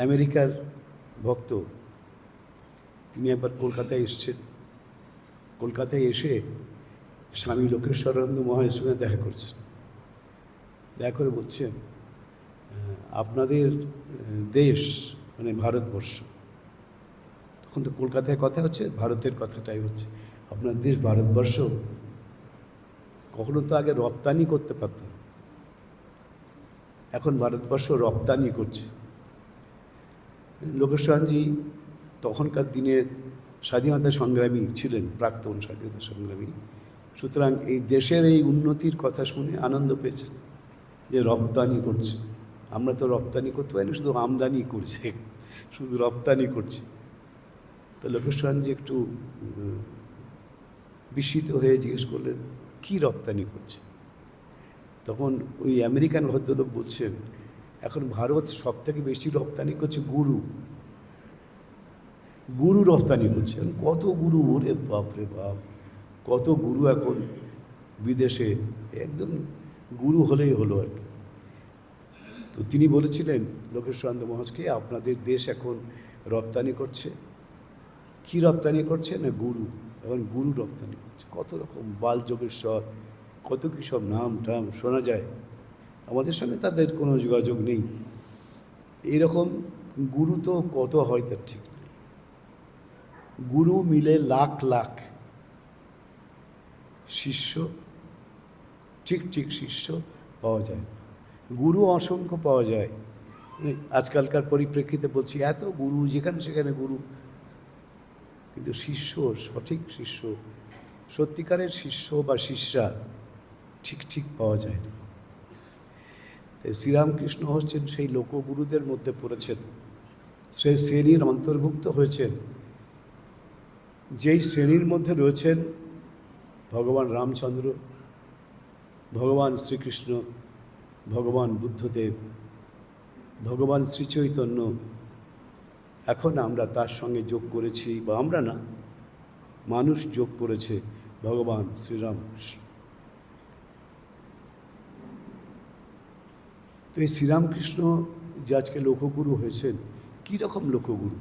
আমেরিকার ভক্ত, তিনি একবার কলকাতায় এসছেন। কলকাতায় এসে স্বামী লোকেশ্বরানন্দ মহারাজের সঙ্গে দেখা করছেন। দেখা করে বলছেন, আপনাদের দেশ মানে ভারতবর্ষ, তখন তো কলকাতায় কথা হচ্ছে, ভারতের কথাটাই হচ্ছে, আপনার দেশ ভারতবর্ষ কখনো তো আগে রপ্তানি করতে পারত না, এখন ভারতবর্ষ রপ্তানি করছে। লোকেশ্বরানজি তখনকার দিনের স্বাধীনতা সংগ্রামী ছিলেন, প্রাক্তন স্বাধীনতা সংগ্রামী। সুতরাং এই দেশের এই উন্নতির কথা শুনে আনন্দ পেয়েছে যে রপ্তানি করছে। আমরা তো রপ্তানি করতে পারি না, শুধু আমদানি করছে, শুধু রপ্তানি করছে। তো লোকেশ্বরানজি একটু বিস্মিত হয়ে জিজ্ঞেস করলেন, কী রপ্তানি করছে? তখন ওই আমেরিকান ভদ্রলোক বলছেন, এখন ভারত সব থেকে বেশি রপ্তানি করছে গুরু। গুরু রপ্তানি করছে। কত গুরু, ওরে বাপ রে বাপ, কত গুরু এখন বিদেশে, একদম গুরু হলেই হলো আর কি। তো তিনি বলেছিলেন লোকেশ্বরানন্দ মহারাজকে, আপনাদের দেশ এখন রপ্তানি করছে। কী রপ্তানি করছে না? গুরু। এখন গুরু রপ্তানি করছে। কত রকম বাল যোগেশ্বর, কত কী সব নাম টাম শোনা যায়। আমাদের সঙ্গে তাদের কোনো যোগাযোগ নেই। এরকম গুরু তো কত হয় তার ঠিক নেই। গুরু মিলে লাখ লাখ, শিষ্য ঠিক শিষ্য পাওয়া যায়। গুরু অসংখ্য পাওয়া যায়। আজকালকার পরিপ্রেক্ষিতে বলছি, এত গুরু, যেখানে সেখানে গুরু, কিন্তু শিষ্য, সঠিক শিষ্য, সত্যিকারের শিষ্য বা শিষ্যা ঠিক পাওয়া যায় না। তাই শ্রীরামকৃষ্ণ হচ্ছেন সেই লোকগুরুদের মধ্যে পড়েছেন, সেই শ্রেণীর অন্তর্ভুক্ত হয়েছেন, যেই শ্রেণীর মধ্যে রয়েছেন ভগবান রামচন্দ্র, ভগবান শ্রীকৃষ্ণ, ভগবান বুদ্ধদেব, ভগবান শ্রীচৈতন্য। এখন আমরা তার সঙ্গে যোগ করেছি, বা আমরা না, মানুষ যোগ করেছে ভগবান শ্রীরামকৃষ্ণ। তো এই শ্রীরামকৃষ্ণ যে আজকে লোকগুরু হয়েছেন, কী রকম লোকগুরু?